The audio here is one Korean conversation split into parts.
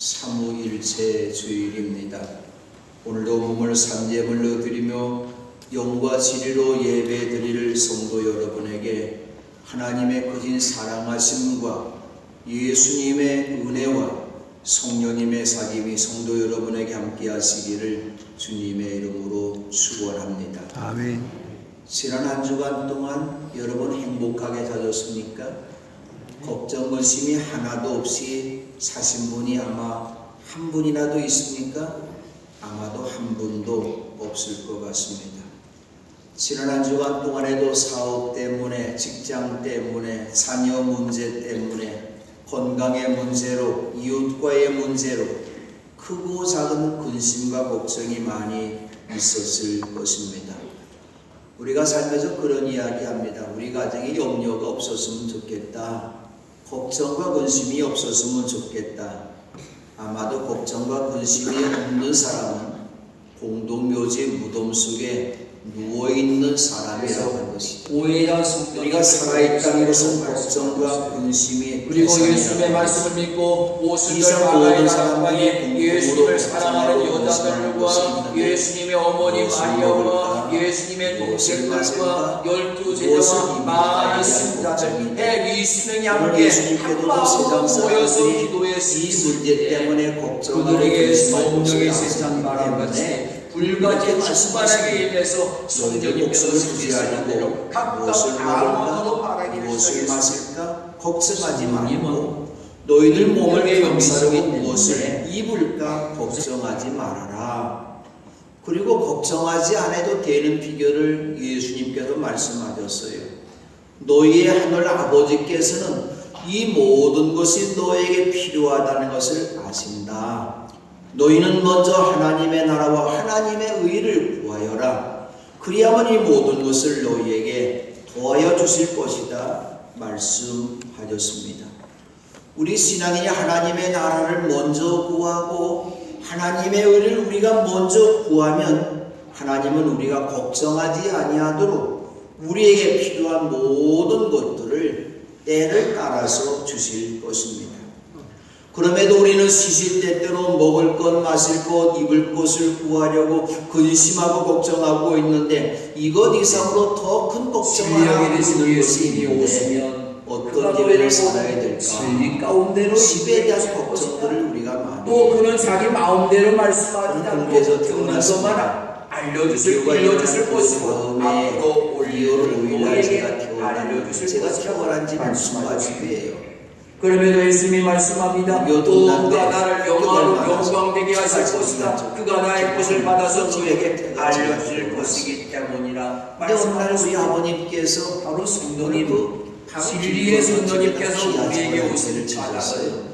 삼위일체 주일입니다. 오늘도 몸을 산제물로 드리며 영과 진리로 예배드릴 성도 여러분에게 하나님의 거진 사랑하심과 예수님의 은혜와 성령님의 사귐이 성도 여러분에게 함께 하시기를 주님의 이름으로 축원합니다. 아멘. 지난 한 주간 동안 여러분 행복하게 자셨습니까? 걱정 근심이 하나도 없이 사신 분이 아마 한 분이라도 있습니까? 아마도 한 분도 없을 것 같습니다. 지난 한 주간 동안에도 사업 때문에, 직장 때문에, 자녀 문제 때문에, 건강의 문제로, 이웃과의 문제로 크고 작은 근심과 걱정이 많이 있었을 것입니다. 우리가 살면서 그런 이야기합니다. 우리 가정에 염려가 없었으면 좋겠다. 걱정과 근심이 없었으면 좋겠다. 아마도 걱정과 근심이 없는 사람은 공동묘지 무덤 속에 누워있는 사람이라고 한 것이죠. 우리가 살아있다는 것은 걱정과 근심이 그리고 예수님의 말씀을 믿고 오순절 마가에 나아가니 예수님을 사랑하는 여자들과 예수님의 어머니 마리아와 예수님의 동생들과 12제자와 많은 신자들 120명이 함께 한 마음으로 모여서 기도했습니다. 이 문제 때문에 걱정하고 그들에게 성령의 세상 말한 것이 불같이 충만하게 임해서 성령이 목숨을 부지하고 각각 무엇을 아무도 먹을까, 말하기를 무엇을 시작했습니다. 마실까 걱정하지 말고 너희들 몸을 감싸려고 무엇을 입을까 걱정하지 말아라. 그리고 걱정하지 않아도 되는 비결을 예수님께서 말씀하셨어요. 너희의 하늘 아버지께서는 이 모든 것이 너에게 필요하다는 것을 아신다. 너희는 먼저 하나님의 나라와 하나님의 의를 구하여라. 그리하면 이 모든 것을 너희에게 더하여 주실 것이다 말씀하셨습니다. 우리 신앙인이 하나님의 나라를 먼저 구하고 하나님의 의를 우리가 먼저 구하면 하나님은 우리가 걱정하지 아니하도록 우리에게 필요한 모든 것들을 때를 따라서 주실 것입니다. 그럼에도 우리는 시시때때로 먹을 것, 마실 것, 입을 것을 구하려고 근심하고 걱정하고 있는데 이것 이상으로 더 큰 걱정을 하고 있는 것이 있는데 어떤 예배를 살아야 될까? 집에 대한 걱정들을 우리가 많이 또 그는 자기 마음대로 말씀하지 않고 그래서 듣는 것만 알려주실 것이고 앞으로 우리에게 알려주실 제가 것이라고 태어난 지 말씀하셨습니다. 80이에요. 그러면서 예수님이 말씀합니다. 또 그가 나를 영광되게 하실 것이다. 그가 나의 것을 받아서 너에게 알려줄 것이기 때문이라 근데 오늘 우리 말씀하셨습니다. 아버님께서 바로 성도님, 진리의 성도님께서 우리에게 오시를 찾았어요.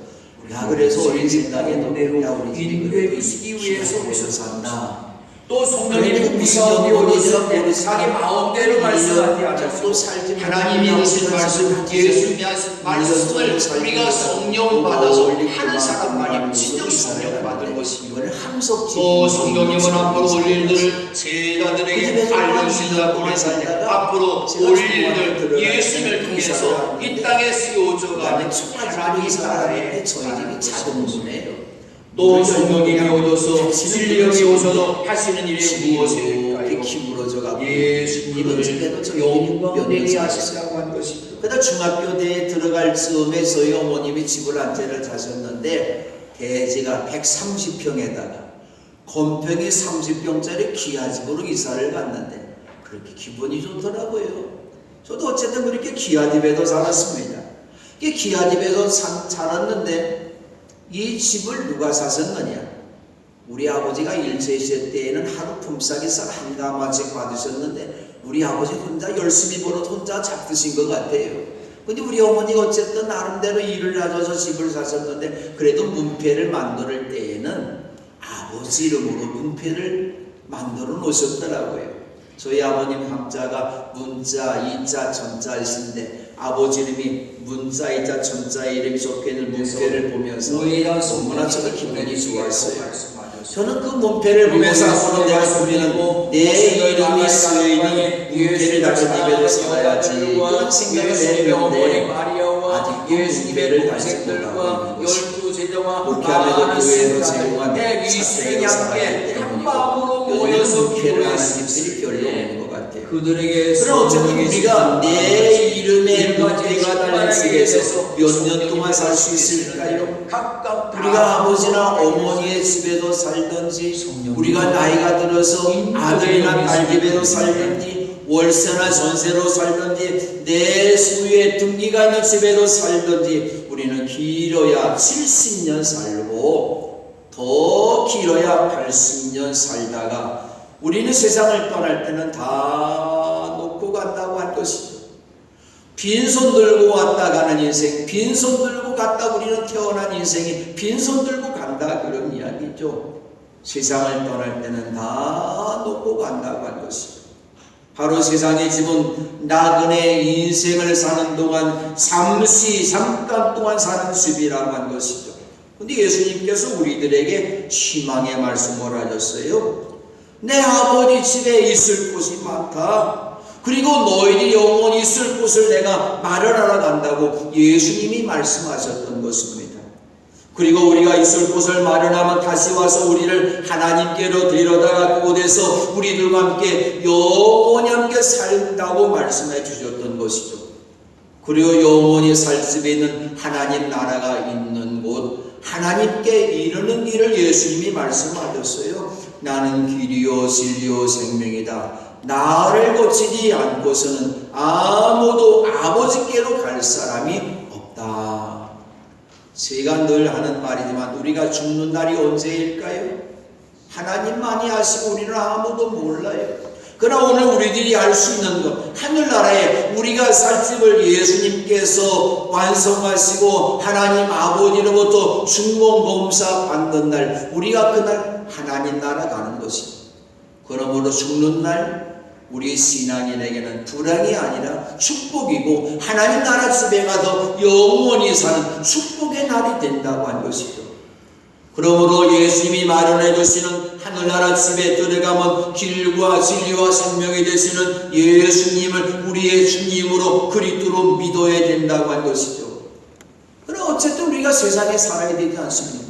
그래서 어린 생각에도 인도해주시기 위해서 오셨단다. 또 성도님이 우리가 어디 오셨는데 자기 마음대로 말씀하지 않았고 하나님이 하신 말씀, 예수님이 하신 말씀을 우리가 성령 받아서 하는 사람만이 진정 성령 받은 것입니다. 또 성령님은 앞으로 올 일들을 제자들에게 알려주시다 보내서 앞으로 올 일들 예수님을 통해서 이 땅에 쓰여져가는 하나님의 나라의 저희 집이 작은 분이에요. 또 성령님이 오셔서 진리령이 오셔서 하시는 일이 무엇일까요? 기울어져가고 예수님을 영광되게 하시라고 한 것입니다. 그러다 중학교 대에 들어갈 즈음에 저희 어머님이 집을 한 채를 사셨는데 대지가 130평에다가 건평이 30평짜리 기아집으로 이사를 갔는데 그렇게 기분이 좋더라고요. 저도 어쨌든 그렇게 기아집에도 살았습니다. 이 기아집에서 살았는데 이 집을 누가 사셨느냐? 우리 아버지가 일제시대 때에는 하루 품삯이 쌀 한 가마씩 받으셨는데 우리 아버지 혼자 열심히 벌어서 혼자 잡수신 것 같아요. 근데 우리 어머니가 어쨌든 나름대로 일을 하셔서 집을 사셨는데 그래도 문패를 만들 때에는 아버지 이름으로 문패를 만들어 놓으셨더라고요. 저희 아버님 함자가 문자, 이자, 전자이신데 아버지 이름이 문자, 이자, 전자 이름이 적혀있는 문패를 보면서 너무나 저도 기분이 좋았어요. 저는 그 문패를 보면서 앞으로 내가 보면은 내 이름이 쓰여있는 문패를 달린 입에도 살아야지 그런 생각을 했는데 아직 그 문패를 달지 못하고 있는 것입니다. 목회하면서 교회에서 제공한 사택에 살아가기 때문이고 요즘 문패를 하나님들이 결려오는 것 같아요. 그럼 어쨌든 우리가 내 이름의 문패가 달린 집에서 몇 년 동안 살 수 있을까요? 우리가 아버지나 어머니의 집에도 살든지 우리가 나이가 들어서 아들이나 딸 집에도 살든지 월세나 전세로 살든지 내 소유의 등기가 있는 집에도 살든지 우리는 길어야 70년 살고 더 길어야 80년 살다가 우리는 세상을 떠날 때는 다 놓고 간다고 할 것이죠. 빈손 들고 왔다 가는 인생, 빈손 들고 갔다 우리는 태어난 인생이 빈손 들고 간다 그런 이야기죠. 세상을 떠날 때는 다 놓고 간다고 한 것이죠. 바로 세상의 집은 나그네 인생을 사는 동안 잠깐 동안 사는 집이라고 한 것이죠. 근데 예수님께서 우리들에게 희망의 말씀을 하셨어요. 내 아버지 집에 있을 곳이 많다. 그리고 너희들이 영원히 있을 곳을 내가 마련하러 간다고 예수님이 말씀하셨던 것입니다. 그리고 우리가 있을 곳을 마련하면 다시 와서 우리를 하나님께로 데려다가 그곳에서 우리들과 함께 영원히 함께 살다고 말씀해 주셨던 것이죠. 그리고 영원히 살 집에 있는 하나님 나라가 있는 곳, 하나님께 이르는 길을 예수님이 말씀하셨어요. 나는 길이요 진리요 생명이다. 나를 고치지 않고서는 아무도 아버지께로 갈 사람이 없다. 제가 늘 하는 말이지만 우리가 죽는 날이 언제일까요? 하나님만이 아시고 우리는 아무도 몰라요. 그러나 오늘 우리들이 알 수 있는 것, 하늘나라에 우리가 살 집을 예수님께서 완성하시고 하나님 아버지로부터 중공검사 받는 날, 우리가 그날 하나님 나라 가는 것입니다. 그러므로 죽는 날 우리 신앙인에게는 불행이 아니라 축복이고 하나님 나라 집에 가서 영원히 사는 축복의 날이 된다고 한 것이죠. 그러므로 예수님이 마련해 주시는 하늘나라 집에 들어가면 길과 진리와 생명이 되시는 예수님을 우리의 주님으로 그리스도로 믿어야 된다고 한 것이죠. 그럼 어쨌든 우리가 세상에 살아야 되지 않습니까?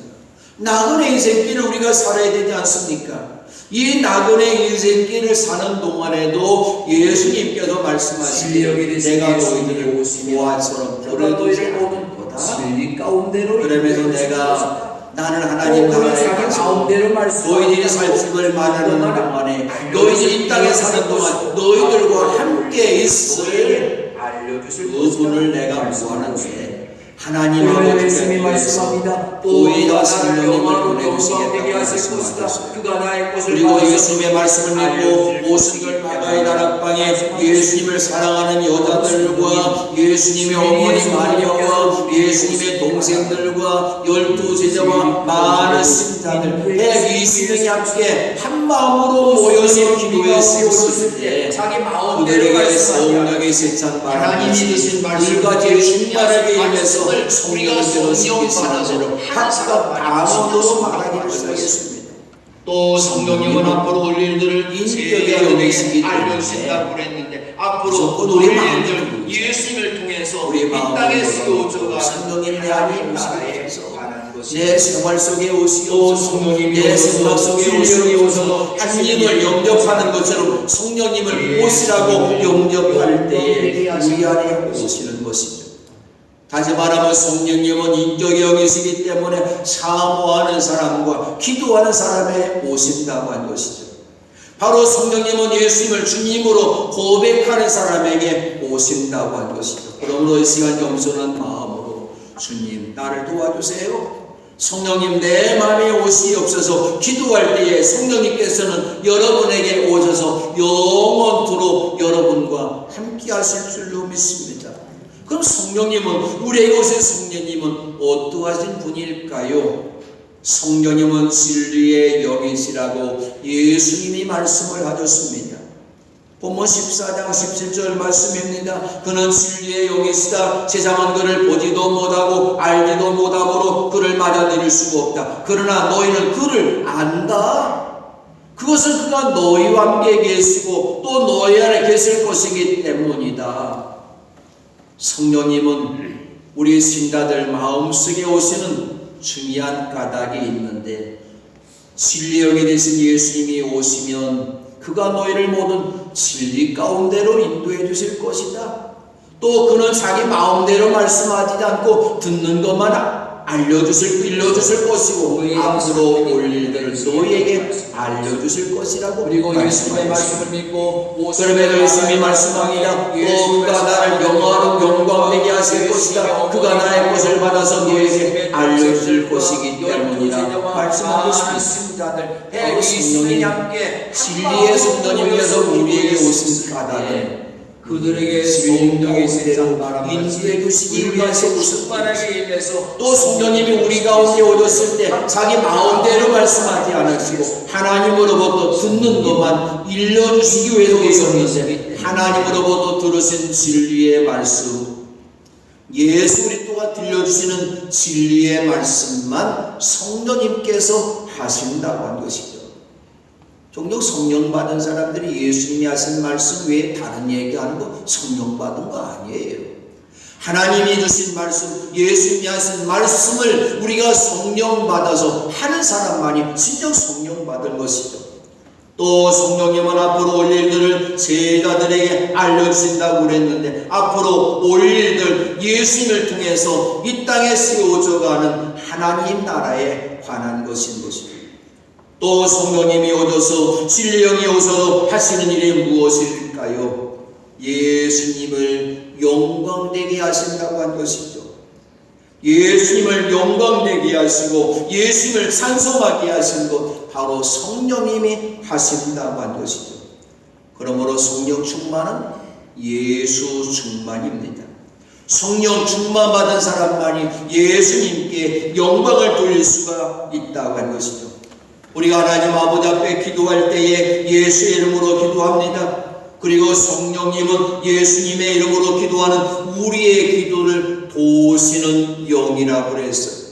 나그네 인생길을 우리가 살아야 되지 않습니까? 이 나그네 인생길을 사는 동안에도 예수님께서 말씀하시기를 내가 너희들을 보아처럼 버려두지 않을 거다. 그러면서 내가 나는 하나님 나라에 가서 너희들이 살 집을 마련하는 동안에 너희들이 이 땅에 사는 동안 너희들과 함께 있을 그분을 내가 구하는데 하나님 아버지께 말씀합니다. 오히려 성령님을 보내주시겠다고 말씀하셨어요. 그리고 예수님의 말씀을 믿고 오순절 마가의 다락방에 예수님을 사랑하는 여자들과 예수님의 어머니 마리아와 예수님의 동생들과 12제자와 많은 신자들 120명이 함께 한 마음으로 모여서 기도했을 때 그들에게 성령의 세찬 바람이 불과 제신바람에 임해서 성령께로 성령 각각 방언으로 말하기를 시작했습니다. 또 성령님은 앞으로 올 일들을 인격의 영이시기 때문에 알려주신다고 그랬는데 앞으로 무조건 올 우리 일들 마음을 예수님을 통해서 우리 이 땅에 쓰여져가 성령님 내 안에 오시옵소서. 관한 것이 내 생활 속에 또 오시옵소서. 성령님이 내 생각 속에 오시옵소서. 오셔서 하나님을 영접하는 것처럼 성령님을 오시라고 영접할 때에 우리 안에 오시는 것이죠. 다시 말하면 성령님은 인격의 영이시기 때문에 사모하는 사람과 기도하는 사람에 오신다고 한 것이죠. 바로 성령님은 예수님을 주님으로 고백하는 사람에게 오신다고 한 것이죠. 그러므로 이 시간 겸손한 마음으로 주님 나를 도와주세요. 성령님 내 마음에 오시옵소서. 기도할 때에 성령님께서는 여러분에게 오셔서 영원토록 여러분과 함께 하실 줄로 믿습니다. 그럼 성령님은 우리에게 오신 성령님은 어떠하신 분일까요? 성령님은 진리의 영이시라고 예수님이 말씀을 하셨습니다. 본문 14장 17절 말씀입니다. 그는 진리의 영이시다. 세상은 그를 보지도 못하고 알지도 못하므로 그를 맞아들일 수가 없다. 그러나 너희는 그를 안다. 그것은 그가 너희와 함께 계시고 또 너희 안에 계실 것이기 때문이다. 성령님은 우리 신자들 마음속에 오시는 중요한 까닭이 있는데, 진리의 영이 되신 예수님이 오시면 그가 너희를 모든 진리 가운데로 인도해 주실 것이다. 또 그는 자기 마음대로 말씀하지 않고 듣는 것만 일러주실 것이고 앞으로 올 일들을 너희에게 알려주실 것이라고. 그리고 예수님의 말씀을 믿고 그러면 예수님이 말씀합니다. 또 그가 나를 영광되게 하실 것이다. 그가 나의 것을 받아서 너희에게 알려줄 것이기 때문이라 말씀하고 있습니다. 바로 성령님, 진리의 성령님께서 우리에게 오신 까닭은 그들에게 성령의 세상 인도해 주시기 위해서 오셨습니다. 또 성령님이 우리 가운데 오셨을 때 자기 마음대로 말씀하지 않으시고 하나님으로부터 듣는 것만 일러주시기 위해서 오셨는데, 하나님으로부터 들으신 진리의 말씀, 예수 그리스도가 들려주시는 진리의 말씀만 성령님께서 하신다고 한 것이죠. 종종 성령 받은 사람들이 예수님이 하신 말씀 외에 다른 얘기하는 거 성령 받은 거 아니에요. 하나님이 주신 말씀, 예수님이 하신 말씀을 우리가 성령 받아서 하는 사람만이 진정 성령 받은 것이죠. 또 성령님은 앞으로 올 일들을 제자들에게 알려주신다고 그랬는데, 앞으로 올 일들 예수님을 통해서 이 땅에 세워져가는 하나님 나라에 관한 것인 것입니다. 또 성령님이 오셔서 진리영이 오셔서 하시는 일이 무엇일까요? 예수님을 영광되게 하신다고 한 것이죠. 예수님을 영광되게 하시고 예수님을 찬송하게 하신 것, 바로 성령님이 하신다고 한 것이죠. 그러므로 성령 충만은 예수 충만입니다. 성령 충만 받은 사람만이 예수님께 영광을 돌릴 수가 있다고 한 것이죠. 우리가 하나님 아버지 앞에 기도할 때에 예수의 이름으로 기도합니다. 그리고 성령님은 예수님의 이름으로 기도하는 우리의 기도를 도우시는 영이라고 그랬어요.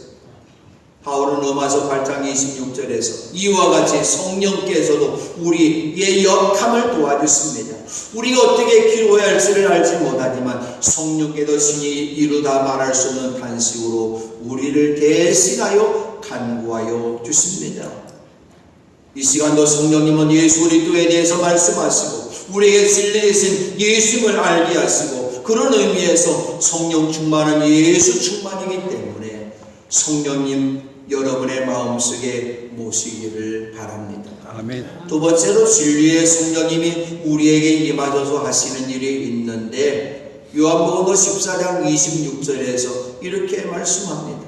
바울은 로마서 8장 26절에서 이와 같이 성령께서도 우리의 역함을 도와주십니다. 우리가 어떻게 기도해야 할지를 알지 못하지만 성령께서 신이 이루다 말할 수 없는 탄식으로 우리를 대신하여 간구하여 주십니다. 이 시간도 성령님은 예수 그리스도에 대해서 말씀하시고 우리에게 진리이신 예수님을 알게 하시고, 그런 의미에서 성령 충만은 예수 충만이기 때문에 성령님 여러분의 마음속에 모시기를 바랍니다. 아멘. 두 번째로 진리의 성령님이 우리에게 임하셔서 하시는 일이 있는데, 요한복음 14장 26절에서 이렇게 말씀합니다.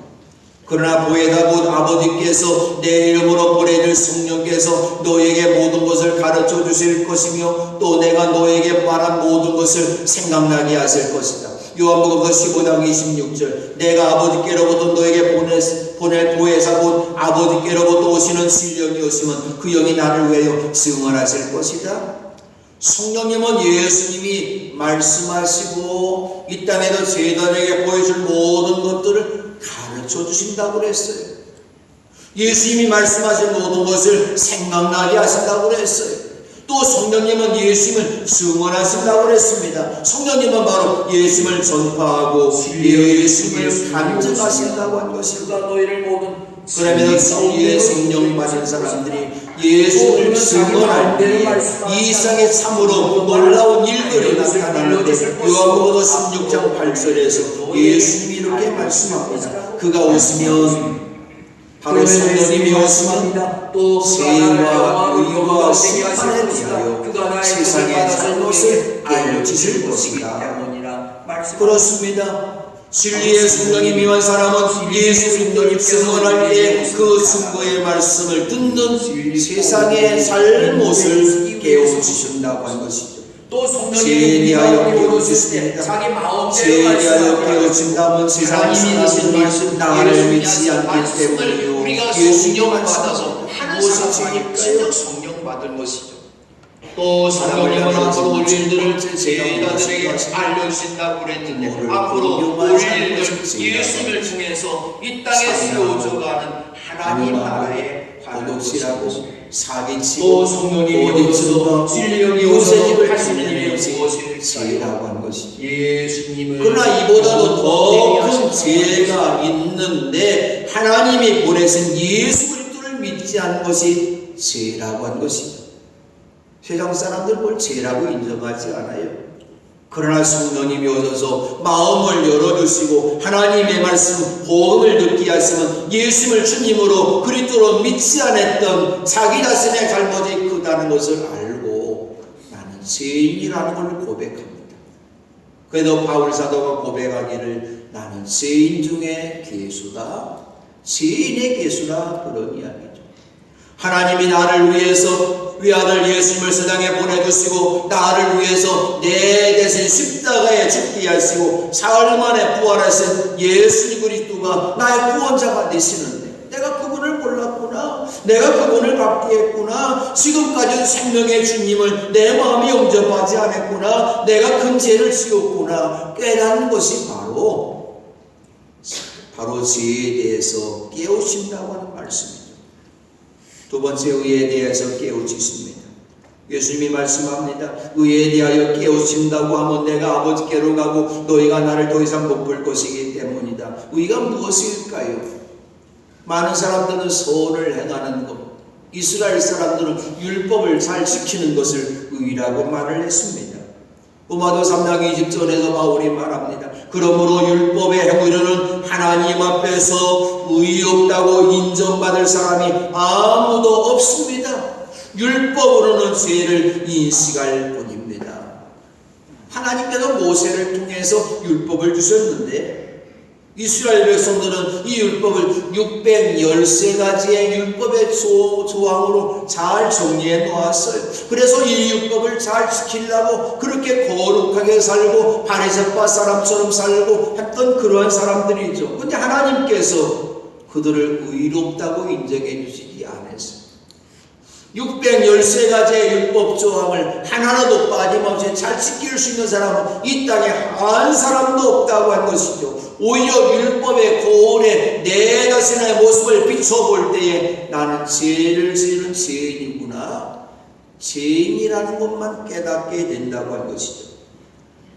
그러나 보혜사 곧 아버지께서 내 이름으로 보내줄 성령께서 너에게 모든 것을 가르쳐 주실 것이며 또 내가 너에게 말한 모든 것을 생각나게 하실 것이다. 요한복음 15장 26절, 내가 아버지께로부터 너에게 보낼 보혜사 곧 아버지께로부터 오시는 진령이 오시면 그 영이 나를 위하여 증언하실 것이다. 성령님은 예수님이 말씀하시고 이 땅에서 제자들에게 보여줄 모든 것들을 가르쳐 주신다고 그랬어요. 예수님이 말씀하신 모든 것을 생각나게 하신다고 그랬어요. 또 성령님은 예수님을 증언하신다고 그랬습니다. 성령님은 바로 예수님을 전파하고 예수님을 간증하신다고 한 것입니다. 그러면 진리의 성령 받은 사람들이 예수를 증언할 때 이 세상에 참으로 놀라운 일들이 나타나는데, 요한복음 16장 8절에서 예수님이 이렇게 말씀합니다. 그가 오시면, 바로 성령님이 오시면 죄와 의와 심판에 대하여 세상의 잘못을 알려주실 것이다. 그렇습니다. 진리의 성령이 임한 사람은 예수 그리스도를 증언할 때 그 증거의 말씀을 듣는 세상의 잘못을 깨우치신다고 한 것이죠. 또 성령님이 죄에 대하여 깨우칠 때 깨우치십니다. 자기 마음대로 죄에 대하여 말씀하고 깨우친다면 세상이 하신 말씀 나를 믿지 않기 때문이요. 우리가 예수님 성령 말씀 받아서 하는 무엇이 사람이 죄일까요? 진정 성령 받은 것이죠. 또 성령님은 앞으로 올 일들을 제자들에게 알려주신다고 그랬는데 앞으로 올 일들 예수를 통해서 이 땅에 세워져가는 하나님 나라의 도둑질하고 사기치고 또 성령님이 오셔서 진리형이 오셔서 하시는 일이 무엇일까요? 죄라고 한 것이죠. 예수님을 그러나 이보다도 더 큰 죄가 있는데 하나님이 보내신 예수 그리스도를 믿지 않은 것이 죄라고 한 것이죠. 세상 사람들 뭘 죄라고 인정하지 않아요. 그러나 성령님이 오셔서 마음을 열어주시고 하나님의 말씀, 복음을 듣게 하시면 예수를 주님으로 그리스도로 믿지 않았던 자기 자신의 잘못이 크다는 것을 알고 나는 죄인이라는 걸 고백합니다. 그래도 바울 사도가 고백하기를 나는 죄인 중에 괴수다, 죄인의 괴수라 그런 이야기죠. 하나님이 나를 위해서 위아들 예수님을 세상에 보내주시고 나를 위해서 내 대신 십자가에 죽게 하시고 사흘 만에 부활하신 예수 그리스도가 나의 구원자가 되시는데 내가 그분을 몰랐구나, 내가 그분을 받게 했구나, 지금까지는 생명의 주님을 내 마음이 영접하지 않았구나, 내가 큰 죄를 지었구나 깨닫는 것이 바로 죄에 대해서 깨우친다고 하는 말씀입니다. 두 번째 의에 대해서 깨우치십니다. 예수님이 말씀합니다. 의에 대하여 깨우친다고 하면 내가 아버지께로 가고 너희가 나를 더 이상 못 볼 것이기 때문이다. 의가 무엇일까요? 많은 사람들은 선을 행하는 것, 이스라엘 사람들은 율법을 잘 지키는 것을 의라고 말을 했습니다. 로마서 3장 20절에서 바울이 말합니다. 그러므로 율법의 행위로는 하나님 앞에서 의의 없다고 인정받을 사람이 아무도 없습니다. 율법으로는 죄를 인식할 뿐입니다. 하나님께서 모세를 통해서 율법을 주셨는데 이스라엘 백성들은 이 율법을 613가지의 율법의 조항으로 잘 정리해 놓았어요. 그래서 이 율법을 잘 지키려고 그렇게 거룩하게 살고 바리새파 사람처럼 살고 했던 그러한 사람들이죠. 그런데 하나님께서 그들을 의롭다고 인정해 주시지 않았어요. 613가지의 율법 조항을 하나라도 빠짐없이 잘 지킬 수 있는 사람은 이 땅에 한 사람도 없다고 한 것이죠. 오히려 율법의 거울에 내 자신의 모습을 비춰볼 때에 나는 죄를 지는 죄인이구나, 죄인이라는 것만 깨닫게 된다고 한 것이죠.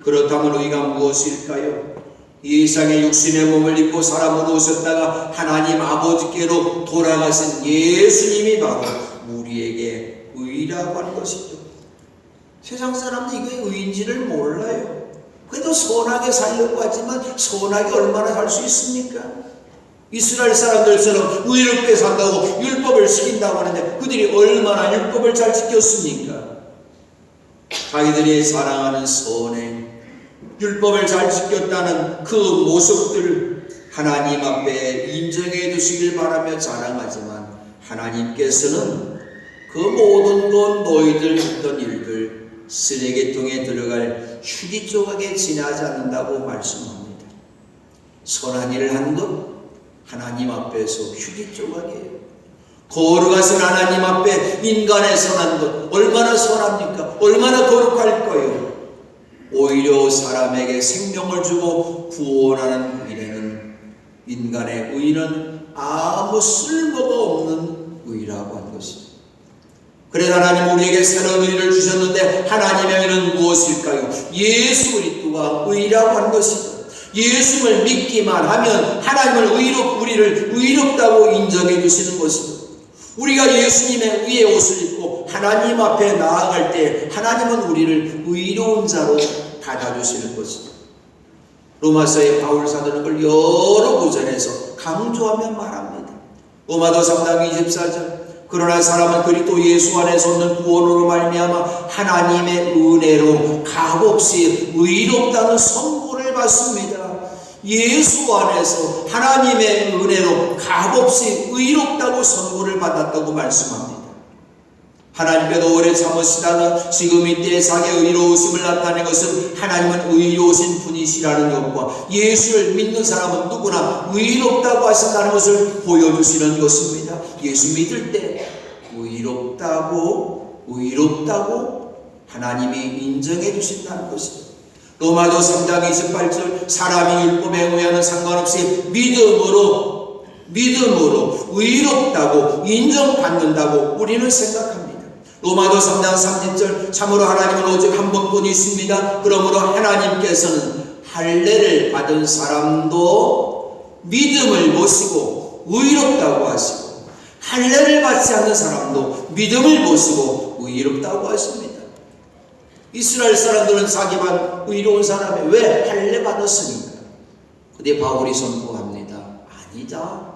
그렇다면 의가 무엇일까요? 이 세상에 육신의 몸을 입고 사람으로 오셨다가 하나님 아버지께로 돌아가신 예수님이 바로 우리에게 의라고 하는 것이죠. 세상 사람들이 이게 의인지를 몰라요. 그래도 선하게 살려고 하지만 선하게 얼마나 살 수 있습니까? 이스라엘 사람들처럼 의롭게 산다고 율법을 지킨다고 하는데 그들이 얼마나 율법을 잘 지켰습니까? 자기들이 사랑하는 선행, 율법을 잘 지켰다는 그 모습들 하나님 앞에 인정해 주시길 바라며 자랑하지만 하나님께서는 그 모든 것 너희들 했던 일들 쓰레기통에 들어갈 휴지 조각에 지나지 않는다고 말씀합니다. 선한 일을 한 것 하나님 앞에서 휴지 조각이에요. 거룩하신 하나님 앞에 인간의 선한 것 얼마나 선합니까? 얼마나 거룩할까요? 오히려 사람에게 생명을 주고 구원하는 일에는 인간의 의는 아무 쓸모가 없는 의라고 한 것입니다. 그래서 하나님 우리에게 새로운 의를 주셨는데 하나님의 의는 무엇일까요? 예수 그리스도가 의라고 한 것이죠. 예수를 믿기만 하면 하나님을 우리를 의롭다고 인정해 주시는 것입니다. 우리가 예수님의 의의 옷을 입고 하나님 앞에 나아갈 때 하나님은 우리를 의로운 자로 받아주시는 것입니다. 로마서의 바울 사도는 그걸 여러 구절에서 강조하며 말합니다. 로마서 3장 24절 그러나 사람은 그리스도 예수 안에서 얻는 구원으로 말미암아 하나님의 은혜로 값없이 의롭다는 선고를 받습니다. 예수 안에서 하나님의 은혜로 값없이 의롭다고 선고를 받았다고 말씀합니다. 하나님께도 오래 참으시다가 지금 이때 자기의 의로우심을 나타낸 것은 하나님은 의로우신 분이시라는 것과 예수를 믿는 사람은 누구나 의롭다고 하신다는 것을 보여주시는 것입니다. 예수 믿을 때 의롭다고 의롭다고 하나님이 인정해 주신다는 것이죠. 로마서 3장 28절 사람이 율법에 의하는 상관없이 믿음으로 의롭다고 인정받는다고 우리는 생각합니다. 로마서 3장 30절 참으로 하나님은 오직 한 분뿐이십니다. 그러므로 하나님께서는 할례를 받은 사람도 믿음을 모시고 의롭다고 하시고 할례를 받지 않는 사람도 믿음을 모시고 의롭다고 하십니다. 이스라엘 사람들은 자기만 의로운 사람이 왜 할례 받았으니까. 근데 바울이 선포합니다. 아니다.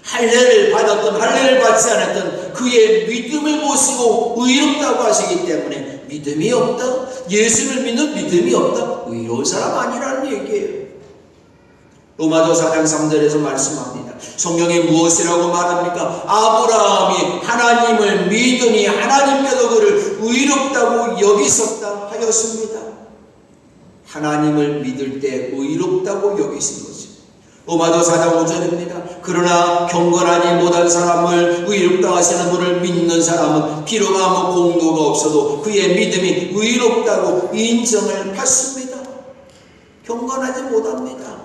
할례를 받았던 할례를 받지 않았던 그의 믿음을 모시고 의롭다고 하시기 때문에 믿음이 없다. 예수를 믿는 믿음이 없다. 의로운 사람 아니라는 얘기예요. 로마서 4장 3절에서 말씀합니다. 성경이 무엇이라고 말합니까? 아브라함이 하나님을 믿으니 하나님께서 그를 의롭다고 여기셨다 하였습니다. 하나님을 믿을 때 의롭다고 여기신 거죠. 로마서 4장 5절입니다. 그러나 경건하니 못한 사람을 의롭다 하시는 분을 믿는 사람은 비록 아무 공로가 없어도 그의 믿음이 의롭다고 인정을 받습니다. 경건하지 못합니다.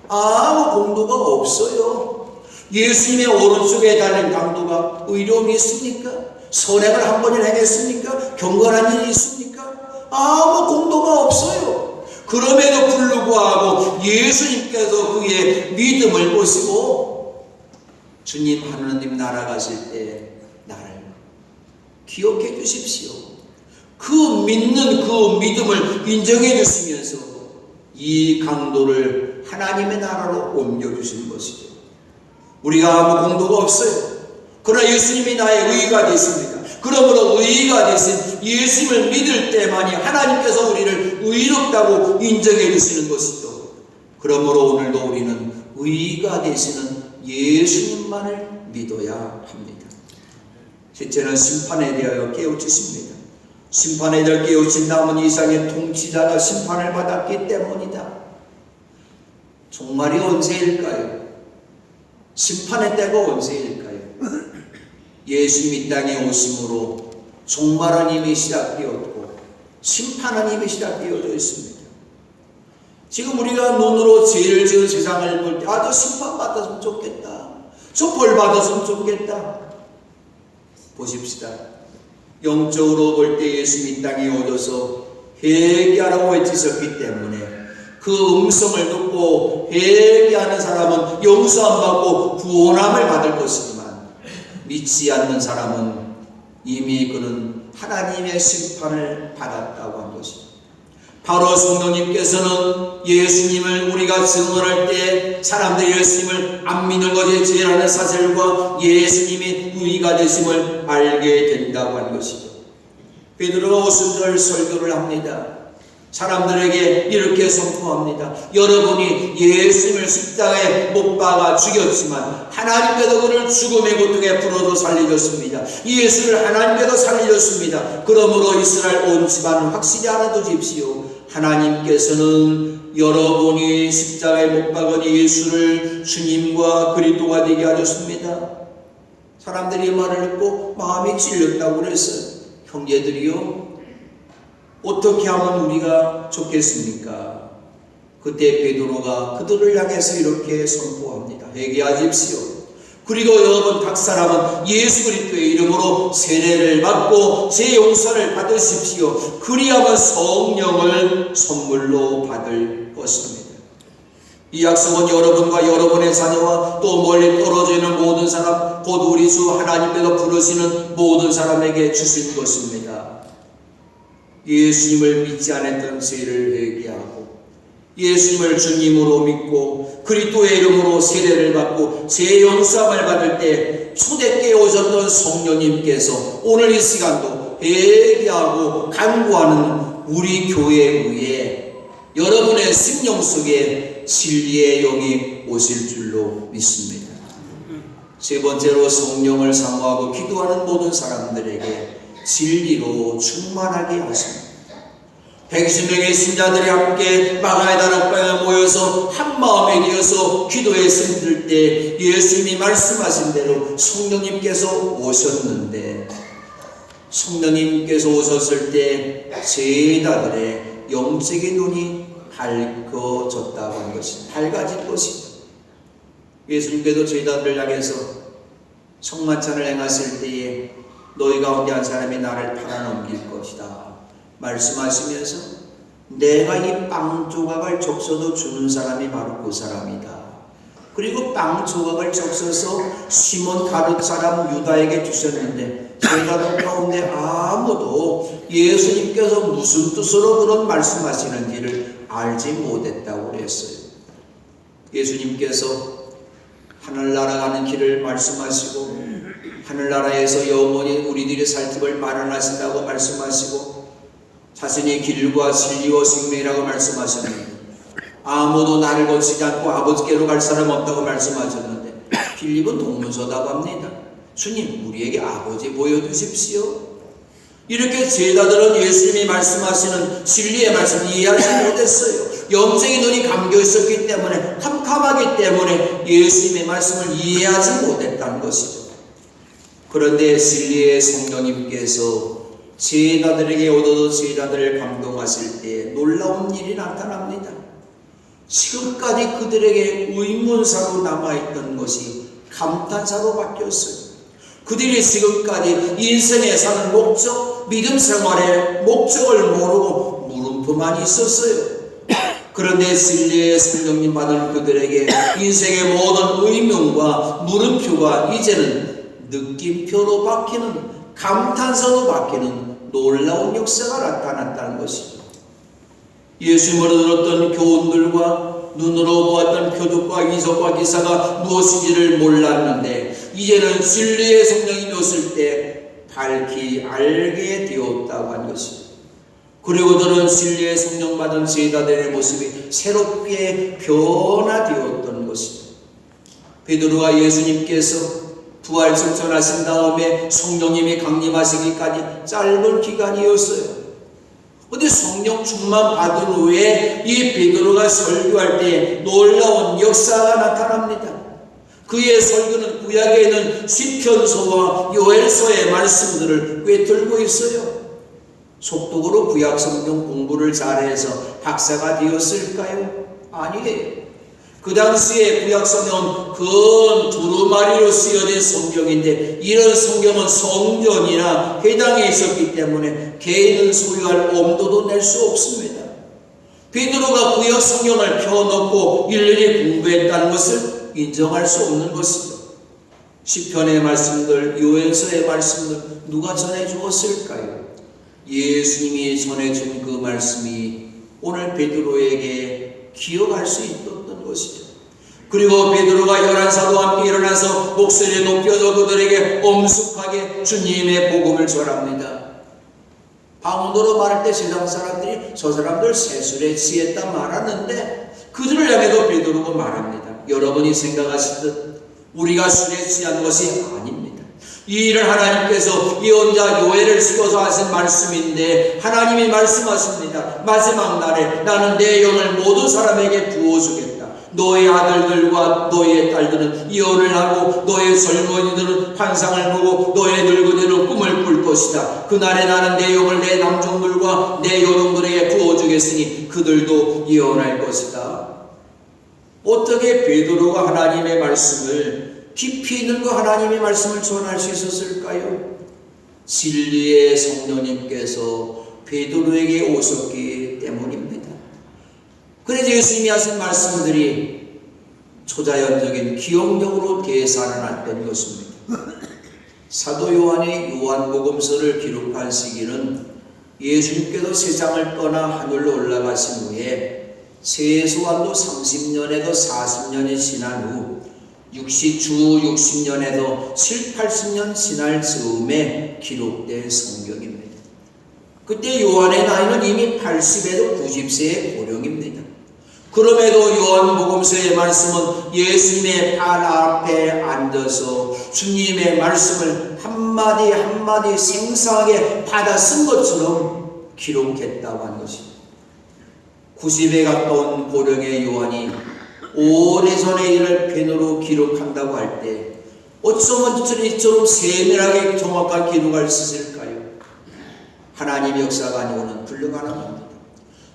아무 공로가 없어요. 예수님의 오른쪽에 달린 강도가 의로움이 있습니까? 선행을 한 번이나 행했습니까? 경건한 일이 있습니까? 아무 공로가 없어요. 그럼에도 불구하고 예수님께서 그의 믿음을 보시고 주님 하나님 나라 가실 때 나를 기억해 주십시오. 그 믿는 그 믿음을 인정해 주시면서 이 강도를 하나님의 나라로 옮겨주신 것이죠. 우리가 아무 공로가 없어요. 그러나 예수님이 나의 의가 되십니다. 그러므로 의가 되신 예수님을 믿을 때만이 하나님께서 우리를 의롭다고 인정해 주시는 것이죠. 그러므로 오늘도 우리는 의가 되시는 예수님만을 믿어야 합니다. 실제는 심판에 대하여 깨우치십니다. 심판에 대하여 깨우친 남은 이상의 통치자가 심판을 받았기 때문이다. 종말이 언제일까요? 심판의 때가 언제일까요? 예수님 이 땅에 오심으로 종말은 이미 시작되었고 심판은 이미 시작되어져 있습니다. 지금 우리가 눈으로 죄를 지은 세상을 볼 때 저 심판 받았으면 좋겠다. 저 벌 받았으면 좋겠다. 보십시다. 영적으로 볼 때 예수님 이 땅에 오셔서 회개하라고 외치셨기 때문에 그 음성을 듣고 회개하는 사람은 용서함 받고 구원함을 받을 것이지만 믿지 않는 사람은 이미 그는 하나님의 심판을 받았다고 한 것입니다. 바로 성령님께서는 예수님을 우리가 증언할 때 사람들이 예수님을 안 믿는 것이 죄라는 사실과 예수님이 의가 되심을 알게 된다고 한 것이죠. 베드로가 오순절 설교를 합니다. 사람들에게 이렇게 선포합니다. 여러분이 예수님을 십자가에 못 박아 죽였지만 하나님께서 그를 죽음의 고통에 풀어서 살리셨습니다. 예수를 하나님께서 살리셨습니다. 그러므로 이스라엘 온 집안을 확실히 알아두십시오. 하나님께서는 여러분이 십자가에 못 박은 예수를 주님과 그리스도가 되게 하셨습니다. 사람들이 이 말을 듣고 마음이 찔렸다고 그랬어요. 형제들이요, 어떻게 하면 우리가 좋겠습니까? 그때 베드로가 그들을 향해서 이렇게 선포합니다. 회개하십시오. 그리고 여러분 각 사람은 예수 그리스도의 이름으로 세례를 받고 제 용서를 받으십시오. 그리하면 성령을 선물로 받을 것입니다. 이 약속은 여러분과 여러분의 자녀와 또 멀리 떨어져 있는 모든 사람, 곧 우리 주 하나님께서 부르시는 모든 사람에게 주신 것입니다. 예수님을 믿지 않았던 죄를 회개하고 예수님을 주님으로 믿고 그리스도의 이름으로 세례를 받고 죄 용서함을 받을 때 초대교회에 오셨던 성령님께서 오늘 이 시간도 회개하고 간구하는 우리 교회에 의해 여러분의 심령 속에 진리의 영이 오실 줄로 믿습니다. 세 번째로 성령을 사모하고 기도하는 모든 사람들에게 진리로 충만하게 하십니다. 120명의 신자들이 함께 마가의 다락방에 모여서 한 마음에 되어서 기도에 힘들 때 예수님이 말씀하신 대로 성령님께서 오셨는데 성령님께서 오셨을 때 제자들의 영적인 눈이 밝아졌다고 하는 것이 밝아진 것이죠. 예수님께서 제자들을 향해서 성만찬을 행하실 때에 너희 가운데 한 사람이 나를 팔아넘길 것이다 말씀하시면서 내가 이 빵 조각을 적셔서 주는 사람이 바로 그 사람이다. 그리고 빵 조각을 적셔서 시몬 가룟 사람 유다에게 주셨는데 제자들 가운데 아무도 예수님께서 무슨 뜻으로 그런 말씀하시는지를 알지 못했다고 그랬어요. 예수님께서 하늘나라 가는 길을 말씀하시고 하늘나라에서 영원히 우리들이 살 집을 마련하신다고 말씀하시고 자신이 길과 진리와 생명이라고 말씀하셨는데 아무도 나를 거치지 않고 아버지께로 갈 사람 없다고 말씀하셨는데 빌립은 동문서다고 합니다. 주님 우리에게 아버지 보여주십시오. 이렇게 제자들은 예수님이 말씀하시는 진리의 말씀을 이해하지 못했어요. 영적인 눈이 감겨 있었기 때문에 캄캄하기 때문에 예수님의 말씀을 이해하지 못했다는 것이죠. 그런데 진리의 성령님께서 제자들에게 오도도 제자들을 감동하실 때 놀라운 일이 나타납니다. 지금까지 그들에게 의문사로 남아있던 것이 감탄사로 바뀌었어요. 그들이 지금까지 인생에 사는 목적, 믿음 생활의 목적을 모르고 물음표만 있었어요. 그런데 진리의 성령님 받은 그들에게 인생의 모든 의문과 물음표가 이제는 느낌표로 바뀌는, 감탄사로 바뀌는 놀라운 역사가 나타났다는 것이죠. 예수님으로 들었던 교훈들과 눈으로 보았던 표적과 이적과 기사가 무엇인지를 몰랐는데 이제는 진리의 성령이 오실 때 밝히 알게 되었다고 한 것이죠. 그리고 그들은 진리의 성령 받은 제자들의 모습이 새롭게 변화되었던 것이죠. 베드로가 예수님께서 부활 승천하신 다음에 성령님이 강림하시기까지 짧은 기간이었어요. 근데 성령 충만 받은 후에 이 베드로가 설교할 때 놀라운 역사가 나타납니다. 그의 설교는 구약에 있는 시편서와 요엘서의 말씀들을 꿰뚫고 있어요. 속독으로 구약 성경 공부를 잘해서 박사가 되었을까요? 아니에요. 그 당시에 구약 성경은 근 두루마리로 쓰여진 성경인데 이런 성경은 성전이나 회당에 있었기 때문에 개인은 소유할 엄두도 낼 수 없습니다. 베드로가 구약 성경을 펴놓고 일일이 공부했다는 것을 인정할 수 없는 것이죠. 시편의 말씀들, 요엘서의 말씀들 누가 전해주었을까요? 예수님이 전해준 그 말씀이 오늘 베드로에게 기억할 수 있었던 것이죠. 그리고 베드로가 11사도와 함께 일어나서 목소리를 높여서 그들에게 엄숙하게 주님의 복음을 전합니다. 방언으로 말할 때 세상 사람들이 저 사람들 세술에 취했다 말하는데 그들을 향해도 베드로가 말합니다. 여러분이 생각하시듯 우리가 술에 취한 것이 아닙니다. 이 일은 하나님께서 예언자 요엘을 쓰고서 하신 말씀인데 하나님이 말씀하십니다. 마지막 날에 나는 내 영을 모든 사람에게 부어주겠다. 너의 아들들과 너의 딸들은 예언을 하고 너의 젊은이들은 환상을 보고 너의 늙은이들은 꿈을 꿀 것이다. 그날에 나는 내 영을 내 남종들과 내 여종들에게 부어주겠으니 그들도 예언할 것이다. 어떻게 베드로가 하나님의 말씀을 깊이 있는 그 하나님의 말씀을 전할 수 있었을까요? 진리의 성령님께서 베드로에게 오셨기 때문입니다. 그래서 예수님이 하신 말씀들이 초자연적인 기억력으로 되살아났던 것입니다. 사도 요한이 요한복음서를 기록한 시기는 예수님께서 세상을 떠나 하늘로 올라가신 후에 최소한도 30년에서 40년이 지난 후 주 60년에도 7, 80년 지날 즈음에 기록된 성경입니다. 그때 요한의 나이는 이미 80에도 90세의 고령입니다. 그럼에도 요한복음서의 말씀은 예수님의 발 앞에 앉아서 주님의 말씀을 한마디 한마디 생생하게 받아 쓴 것처럼 기록했다고 하는 것입니다. 90에 가까운 고령의 요한이 오래전의 일을 펜으로 기록한다고 할 때 어쩌면 이처럼 세밀하게 정확한 기록할 수 있을까요? 하나님 역사가 아니고는 불가능합니다.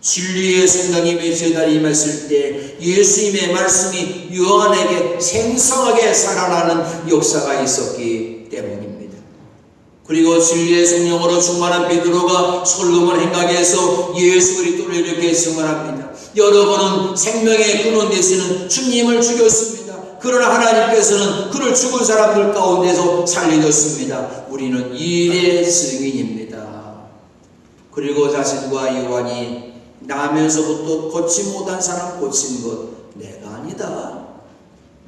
진리의 성령님의 제자리에 임했을 때 예수님의 말씀이 요한에게 생성하게 살아나는 역사가 있었기 때문입니다. 그리고 진리의 성령으로 충만한 베드로가 솔로몬 행각에서 예수 그리스도를 이렇게 증언합니다. 여러분은 생명의 근원 되시는 주님을 죽였습니다. 그러나 하나님께서는 그를 죽은 사람들 가운데서 살려줬습니다. 우리는 일의 증인입니다. 그리고 자신과 요한이 나면서부터 고치 못한 사람 고친 것 내가 아니다.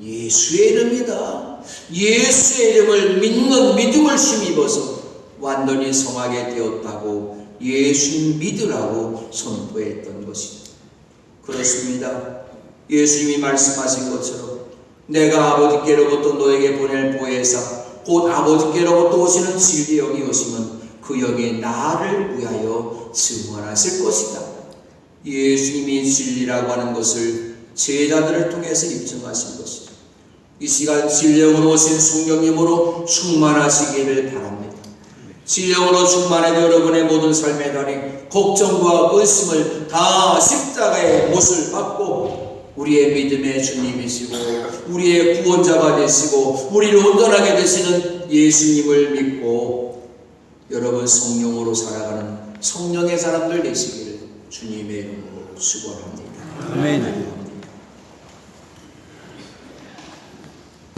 예수의 이름이다. 예수의 이름을 믿는 믿음을 힘입어서 완전히 성하게 되었다고 예수님 믿으라고 선포했던 것이죠. 그렇습니다. 예수님이 말씀하신 것처럼 내가 아버지께로부터 너에게 보낼 보혜사 곧 아버지께로부터 오시는 진리의 영이 오시면 그 영이 나를 위하여 증언하실 것이다. 예수님이 진리라고 하는 것을 제자들을 통해서 입증하신 것이죠. 이 시간 진리영으로 오신 성령님으로 충만하시기를 바랍니다. 진리영으로 충만해도 여러분의 모든 삶의 달인 걱정과 의심을 다 십자가의 못을 받고 우리의 믿음의 주님이시고 우리의 구원자가 되시고 우리를 온전하게 되시는 예수님을 믿고 여러분 성령으로 살아가는 성령의 사람들 되시기를 주님의 이름으로 축원합니다. 아멘.